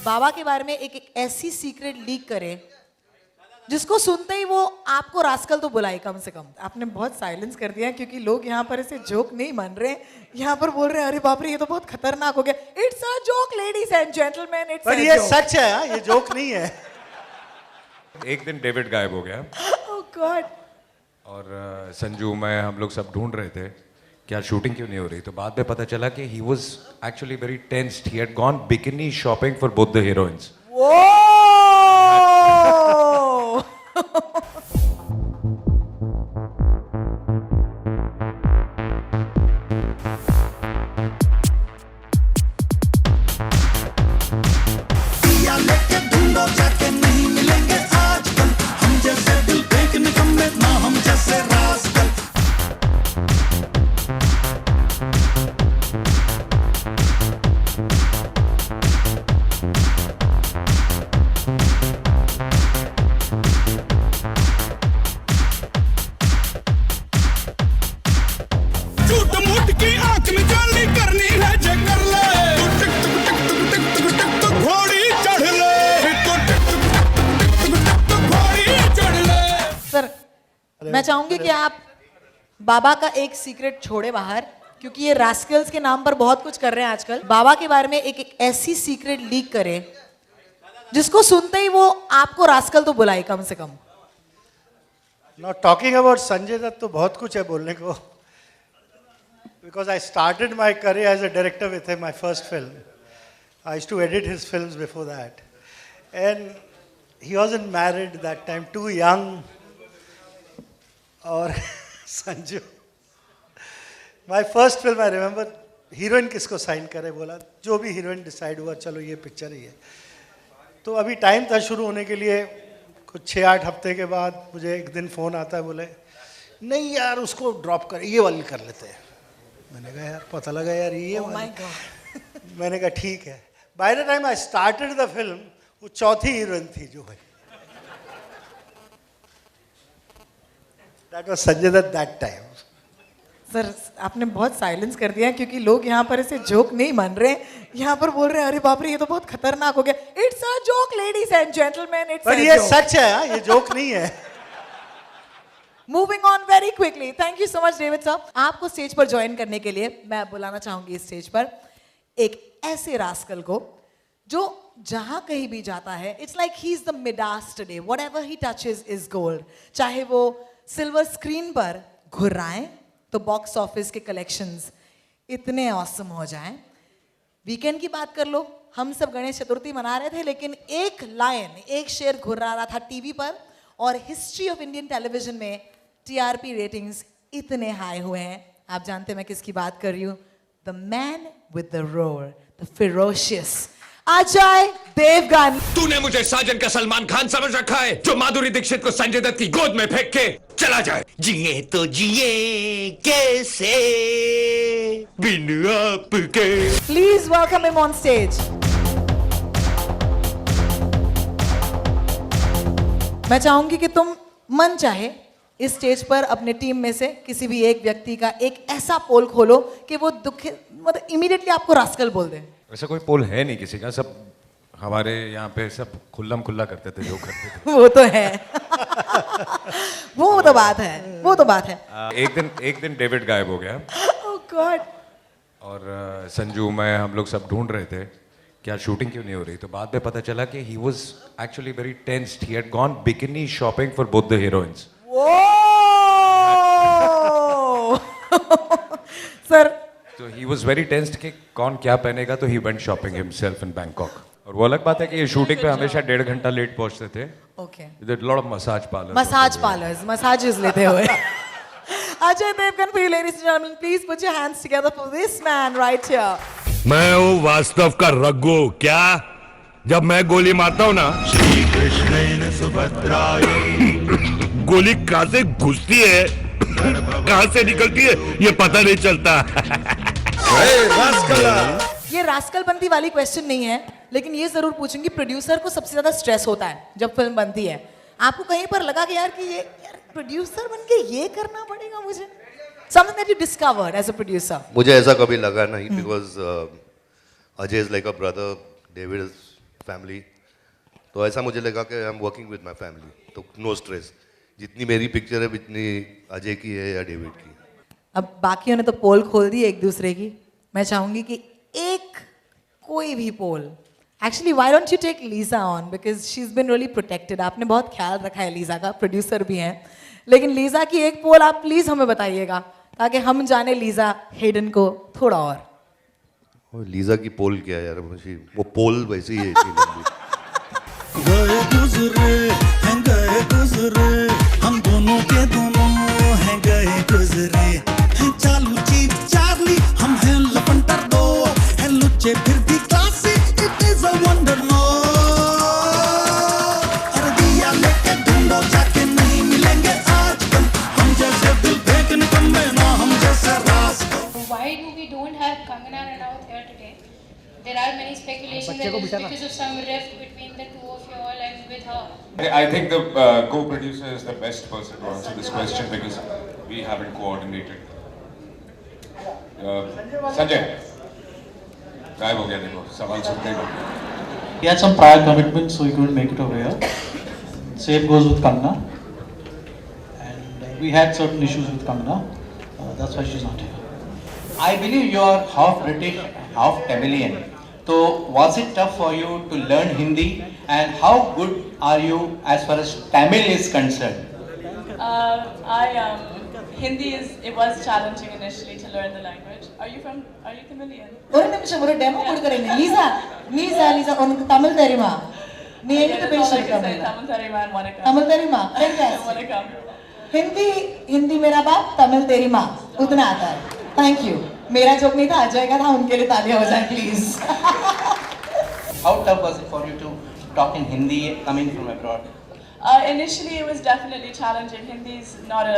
बाबा के बारे में एक ऐसी सीक्रेट लीक करे जिसको सुनते ही वो आपको रास्कल तो बुलाए कम से कम। आपने बहुत साइलेंस कर दिया क्योंकि लोग यहाँ पर ऐसे जोक नहीं मान रहे, यहाँ पर बोल रहे हैं अरे बाप रे ये तो बहुत खतरनाक हो गया। It's a joke ladies and gentleman, it's पर ये सच है, ये जोक नहीं है। एक दिन डेविड गायब हो गया ओह गॉड। और संजू मैं हम लोग सब ढूंढ रहे थे क्या शूटिंग क्यों नहीं हो रही, तो बाद में पता चला कि he was actually very tensed. He had gone bikini shopping for both the heroines. मैं चाहूंगी कि आप बाबा का एक सीक्रेट छोड़े बाहर, क्योंकि ये रास्कल्स के नाम पर बहुत कुछ कर रहे हैं आजकल। बाबा के बारे में एक ऐसी सीक्रेट लीक करे जिसको सुनते ही वो आपको रास्कल तो बुलाए कम से कम। Not talking about Sanjay Dutt तो बहुत कुछ है बोलने को, because I started my career as a director with him, my first film. I used to edit his films before that, and he wasn't married that time, too young. और Sanju, my first film I remember, heroine किसको sign करे, बोला जो भी heroine decide हुआ चलो ये picture ही है। तो अभी टाइम था शुरू होने के लिए, कुछ 6-8 हफ्ते के बाद मुझे एक दिन फ़ोन आता है, बोले नहीं यार उसको ड्रॉप कर, ये वाली कर लेते हैं। मैंने कहा यार पता लगा यार ये वाली। मैंने कहा ठीक है। By the time I started the film वो चौथी हीरोइन थी जो है। That was Sanjay Dutt that time. Sir आपने बहुत साइलेंस कर दिया क्योंकि लोग यहाँ पर ऐसे जोक नहीं मान रहे, यहाँ पर बोल रहे हैं अरे बाप रे ये तो बहुत खतरनाक हो गया। It's a joke ladies and gentleman, it's पर ये सच है, ये जोक नहीं है। Moving on very quickly, thank you so much David साहब। आपको स्टेज पर ज्वाइन करने के लिए मैं बुलाना चाहूंगी स्टेज पर एक ऐसे रास्कल को जो जहां कहीं भी जाता है it's like he is the Midas today, whatever he touches is gold. चाहे वो सिल्वर स्क्रीन पर घुर्राएं तो बॉक्स ऑफिस के कलेक्शंस इतने ऑसम हो जाएं। वीकेंड की बात कर लो, हम सब गणेश चतुर्थी मना रहे थे लेकिन एक लायन, एक शेर घुर्रा रहा था टीवी पर, और हिस्ट्री ऑफ इंडियन टेलीविजन में टीआरपी रेटिंग्स इतने हाई हुए हैं। आप जानते हैं मैं किसकी बात कर रही हूँ? The man with the roar, the ferocious Ajay Devgan. तूने मुझे साजन का सलमान खान समझ रखा है जो माधुरी दीक्षित को संजय दत्त की गोद में फेंक के चला जाए। जिए तो जिए कैसे बिन आपके। Please welcome him on stage. मैं चाहूंगी कि तुम मन चाहे इस स्टेज पर अपने टीम में से किसी भी एक व्यक्ति का एक ऐसा पोल खोलो कि वो दुखित मतलब इमीडिएटली आपको रास्कल बोल दे। वैसा कोई पोल है नहीं किसी का, सब हमारे यहाँ पे सब खुल्लम खुल्ला करते थे जो करते थे। वो तो है वो तो बात है, वो तो बात है। एक दिन डेविड गायब हो गया ओह गॉड। और संजू मैं हम लोग सब ढूंढ रहे थे क्या शूटिंग क्यों नहीं हो रही, तो बाद में पता चला कि he was actually very tensed. He had gone bikini shopping for both the heroines. Sir तो ही वाज वेरी टेंस्ड कि कौन क्या पहनेगा, तो he went shopping himself in Bangkok. और वो अलग बात है कि ये शूटिंग पे हमेशा 1.5 घंटा लेट पहुंचते थे। Okay, lot of massage parlours massages लेते हुए। Ajay Devgan, for you ladies and gentlemen, please put your hands together for this man right here. मैं हूँ वास्तव का रघु। क्या जब मैं गोली मारता हूँ ना, श्री कृष्ण सुभद्राय गोली कहाँ से घुसती है कहाँ से निकलती है ये पता नहीं चलता। ये रास्कलबंदी वाली क्वेश्चन नहीं है, लेकिन ये जरूर पूछूंगी, प्रोड्यूसर को सबसे ज्यादा स्ट्रेस होता है जब फिल्म बनती है। आपको कहीं पर लगा कि यार यार प्रोड्यूसर बन के ये करना पड़ेगा मुझे? Something that you discovered as a producer. मुझे ऐसा कभी लगा नहीं, because Ajay is like a brother, David is family, तो ऐसा मुझे लगा कि I am working with my family, तो नो स्ट्रेस। जितनी मेरी पिक्चर है जितनी अजय की है या डेविड की। अब बाकियों ने तो पोल खोल दी एक दूसरे की, मैं चाहूंगी कि एक कोई भी poll, actually why don't you take Lisa on, because she is been really protected, आपने बहुत ख्याल रखा है लीजा का, प्रोड्यूसर भी हैं, लेकिन लीजा की एक पोल आप प्लीज हमें बताइएगा ताकि हम जाने लीजा हेडन को थोड़ा और। और लीजा की पोल क्या है यार, मुझे वो पोल वैसे ही है इतनी लंबी। गए गुजरे हैं गए गुजरे, हम दोनों के दोनों हैं गए गुजरे, हैं चालू चीप चार्ली, हम हैं लपंटर दो, हैं लुच्चे फिर भी classy, it is a wonder no. अरे दिया लेके ढूंढो जाके नहीं मिलेंगे आजकल, हम जैसे दिल फेंक निकम्मे ना हम जैसे रास्ता। Why do we don't have Kangana Ranaut here today? There are many speculations that it's because of some rift between the two of you all and with her. I think the co-producer is the best person to answer this question because we haven't coordinated. Sanjay, गायब हो गया, देखो सवाल सुनते ही। He had some prior commitments, so he couldn't make it over here. Same goes with Kangana. And we had certain issues with Kangana. That's why she's not here. I believe you are half British, half Tamilian. So was it tough for you to learn Hindi, and how good are you as far as Tamil is concerned? It was challenging initially to learn the language. Are you Tamilian? ஒரு நிமிஷம் ஒரு demo கொடுக்குறேங்க. Lisa உனக்கு தமிழ் தெரியுமா? நீ எங்கிட்ட பேசிருக்க? Tamil Tharima and Monica. Tamil தெரியுமா? Fantastic. Monica. Hindi मेरा बाप, तमिल तेरी माँ, उतना आता है। Thank you. मेरा जोक नहीं था, अजय का था, उनके लिए तालियां हो जाए please. How tough was it for you to talk in Hindi coming from abroad? Initially, it was definitely challenging. Hindi is not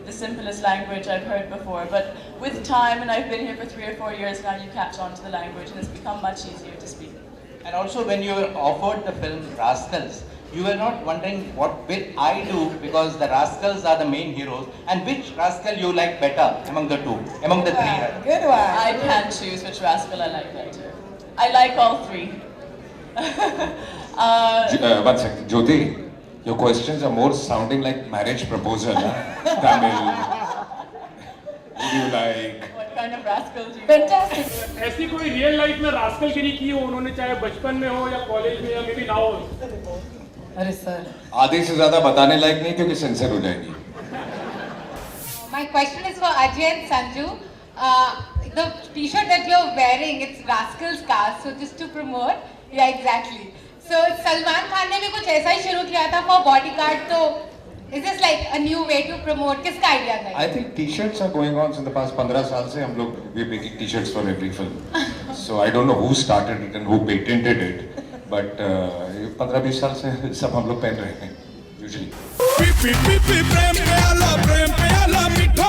the simplest language I've heard before, but with time, and I've been here for 3 or 4 years now, you catch on to the language, and it's become much easier to speak. And also, when you were offered the film Rascals, you were not wondering what will I do, because the Rascals are the main heroes, and which Rascal you like better among the two, among the three? Good one. I can't choose which rascal I like better. I like all three. One second, Jyoti, your questions are more sounding like marriage proposal. Tamil. Who do you like? What kind of rascals do you Fantastic. ऐसी कोई real life में रास्कलगिरी की हो उन्होंने, चाहे बचपन में हो या कॉलेज में या मे बी ना हो? अरे सर, आधे से ज्यादा बताने लायक नहीं क्योंकि सेंसर हो जाएगी। My question is for Ajay and Sanju. The T-shirt that you're wearing, it's Rascals cast, so just to promote. Yeah, exactly. So Salman Khan ने भी कुछ ऐसा ही शुरू किया था for Bodyguard, तो is this like a new way to promote? किसका idea था? I think t-shirts are going on since the past 15 साल से हम लोग we're making t-shirts for every film. So I don't know who started it and who patented it, but 15-20 साल से सब हम लोग पहन रहे हैं usually. प्रेम प्याला मीठा